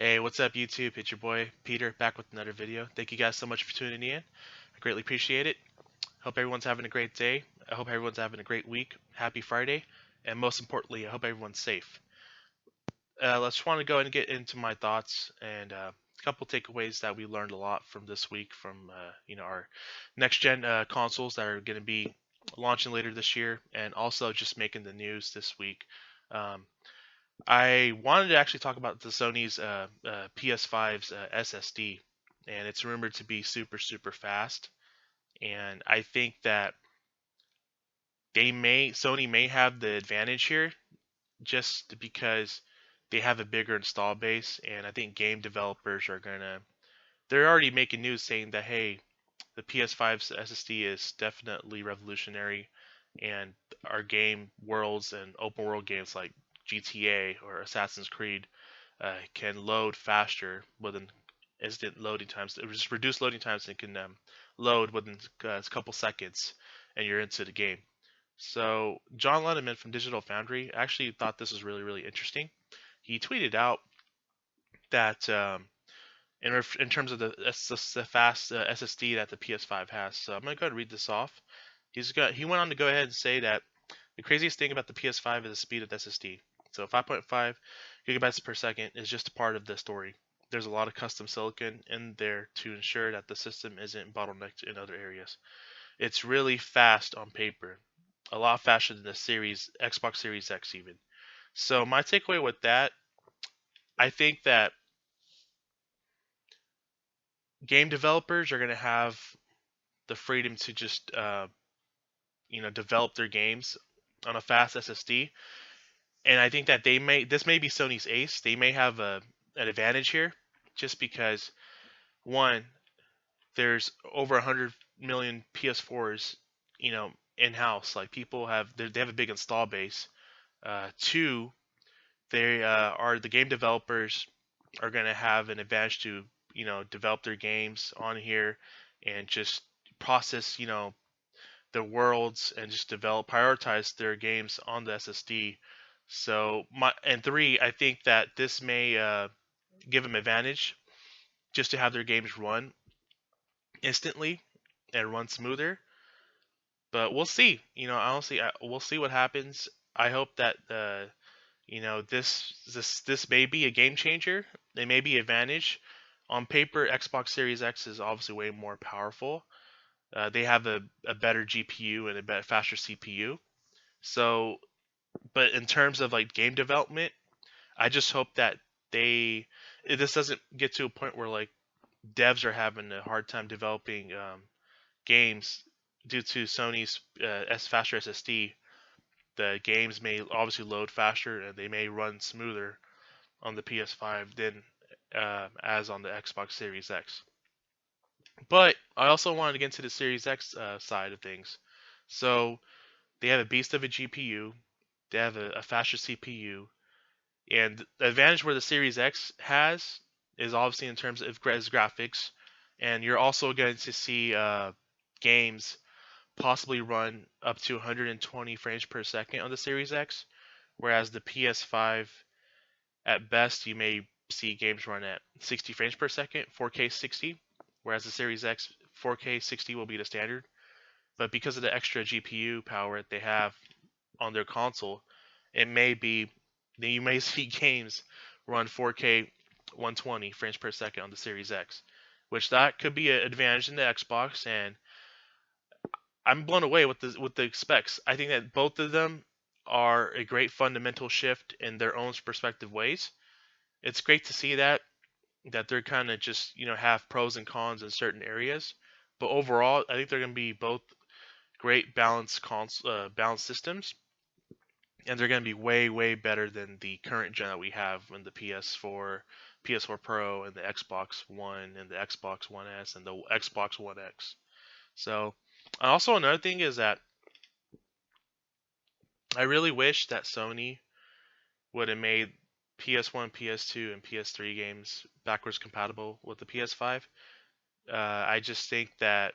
Hey, what's up YouTube? It's your boy Peter back with another video. Thank you guys so much for tuning in. I greatly appreciate it. Hope everyone's having a great day. I hope everyone's having a great week. Happy Friday. And most importantly, I hope everyone's safe. Let's want to go ahead and get into my thoughts and a couple takeaways that we learned a lot from this week from our next gen consoles that are going to be launching later this year and also just making the news this week. Um, I wanted to actually talk about the Sony's PS5's SSD, and it's rumored to be super, super fast. And I think that Sony may have the advantage here just because they have a bigger install base, and I think game developers they're already making news saying that, hey, the PS5's SSD is definitely revolutionary, and our game worlds and open world games like GTA or Assassin's Creed can load faster within instant loading times. Just reduce loading times and can load within a couple seconds, and you're into the game. So John Lennon from Digital Foundry actually thought this was really really interesting. He tweeted out that in terms of the fast SSD that the PS5 has. So I'm gonna go ahead and read this off. He went on to go ahead and say that the craziest thing about the PS5 is the speed of the SSD. So 5.5 gigabytes per second is just a part of the story. There's a lot of custom silicon in there to ensure that the system isn't bottlenecked in other areas. It's really fast on paper, a lot faster than the Xbox Series X even. So my takeaway with that, I think that game developers are going to have the freedom to just develop their games on a fast SSD, and I think that this may be Sony's ace. They may have an advantage here, just because one, there's over 100 million PS4s, in house. Like people they have a big install base. Two, they are the game developers are going to have an advantage to develop their games on here and just process the worlds and just prioritize their games on the SSD. So three, I think that this may give them advantage just to have their games run instantly and run smoother. But we'll see. Honestly, we'll see what happens. I hope that this may be a game changer. It may be advantage. On paper, Xbox Series X is obviously way more powerful. They have a better GPU and a better, faster CPU. So, but in terms of like game development, I just hope that this doesn't get to a point where like devs are having a hard time developing games due to Sony's faster SSD. The games may obviously load faster and they may run smoother on the PS5 than as on the Xbox Series X. But I also wanted to get into the Series X side of things. So they have a beast of a GPU, they have a faster CPU, and the advantage where the Series X has is obviously in terms of graphics, and you're also going to see games possibly run up to 120 frames per second on the Series X, whereas the PS5 at best you may see games run at 60 frames per second, 4K 60, whereas the Series X 4K 60 will be the standard. But because of the extra GPU power that they have on their console, it may be that you may see games run 4K 120 frames per second on the Series X, which that could be an advantage in the Xbox. And I'm blown away with the specs. I think that both of them are a great fundamental shift in their own respective ways. It's great to see that they're kind of just have pros and cons in certain areas, but overall, I think they're going to be both great balanced systems, and they're going to be way way better than the current gen that we have in the PS4, PS4 Pro, and the Xbox One, and the Xbox One S, and the Xbox One X. So, also another thing is that I really wish that Sony would have made PS1, PS2, and PS3 games backwards compatible with the PS5. I just think that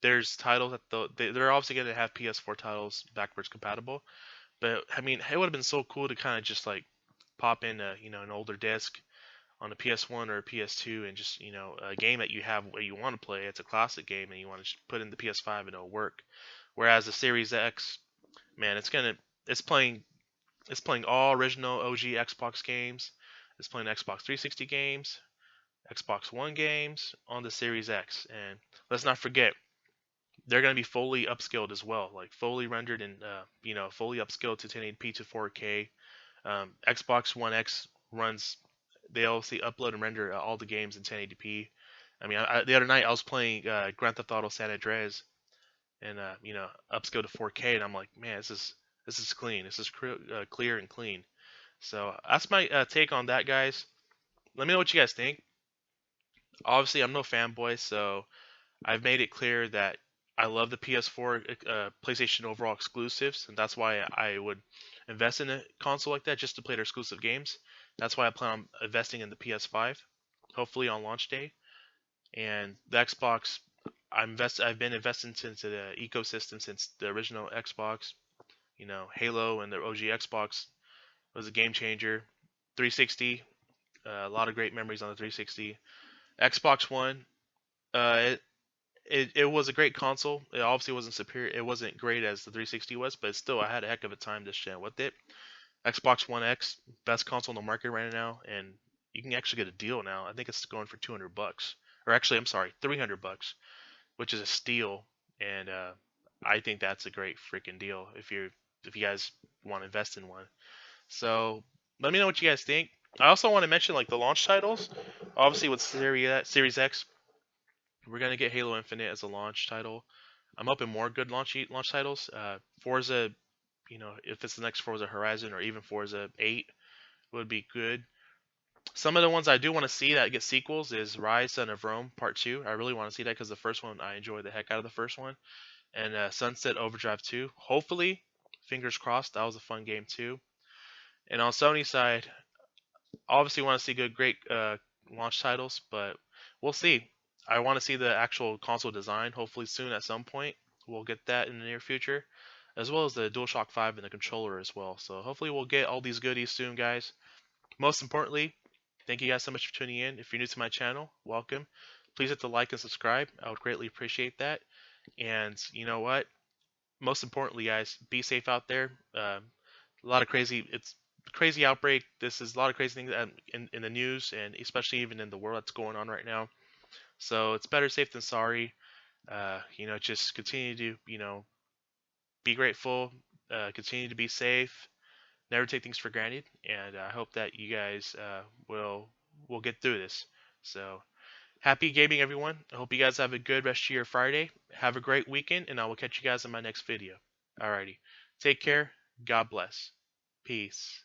there's titles that they're obviously going to have PS4 titles backwards compatible, but I mean, it would have been so cool to kind of just like pop in an older disc on a PS1 or a PS2, and just a game that you have where you want to play. It's a classic game, and you want to just put in the PS5 and it'll work. Whereas the Series X, man, it's playing all original OG Xbox games. It's playing Xbox 360 games, Xbox One games on the Series X, and let's not forget they're going to be fully upscaled as well, like fully rendered and fully upscaled to 1080p to 4K. Xbox One X runs. They obviously upload and render all the games in 1080p. I mean, the other night I was playing Grand Theft Auto San Andreas and upscaled to 4K, and I'm like, man, this is clean. This is clear and clean. So that's my take on that, guys. Let me know what you guys think. Obviously, I'm no fanboy, so I've made it clear that I love the PS4 PlayStation overall exclusives, and that's why I would invest in a console like that just to play their exclusive games. That's why I plan on investing in the PS5, hopefully on launch day. And the Xbox, I've been investing into the ecosystem since the original Xbox. Halo and the OG Xbox was a game changer. 360, a lot of great memories on the 360. Xbox One, uh, it was a great console. It obviously wasn't superior. It wasn't great as the 360 was, but still, I had a heck of a time this gen with it. Xbox One X, best console in the market right now, and you can actually get a deal now. I think it's going for $200, or actually, I'm sorry, $300, which is a steal. And I think that's a great freaking deal if you guys want to invest in one. So let me know what you guys think. I also want to mention like the launch titles. Obviously, with Series X, we're gonna get Halo Infinite as a launch title. I'm hoping more good launch titles. Forza, if it's the next Forza Horizon or even Forza 8 would be good. Some of the ones I do want to see that get sequels is Rise Son of Rome Part 2. I really want to see that because the first one, I enjoyed the heck out of the first one. And Sunset Overdrive 2. Hopefully, fingers crossed, that was a fun game too. And on Sony's side, obviously want to see great launch titles, but we'll see. I want to see the actual console design. Hopefully soon at some point we'll get that in the near future, as well as the DualShock 5 and the controller as well. So hopefully we'll get all these goodies soon, guys. Most importantly, thank you guys so much for tuning in. If you're new to my channel, welcome. Please hit the like and subscribe. I would greatly appreciate that. And you know what? Most importantly, guys, be safe out there. A lot of it's crazy outbreak. This is a lot of crazy things in the news, and especially even in the world that's going on right now. So it's better safe than sorry. Just continue to be grateful, continue to be safe, never take things for granted, and I hope that you guys will get through this. So happy gaming, everyone. I hope you guys have a good rest of your Friday. Have a great weekend, and I will catch you guys in my next video. Alrighty, take care. God bless. Peace.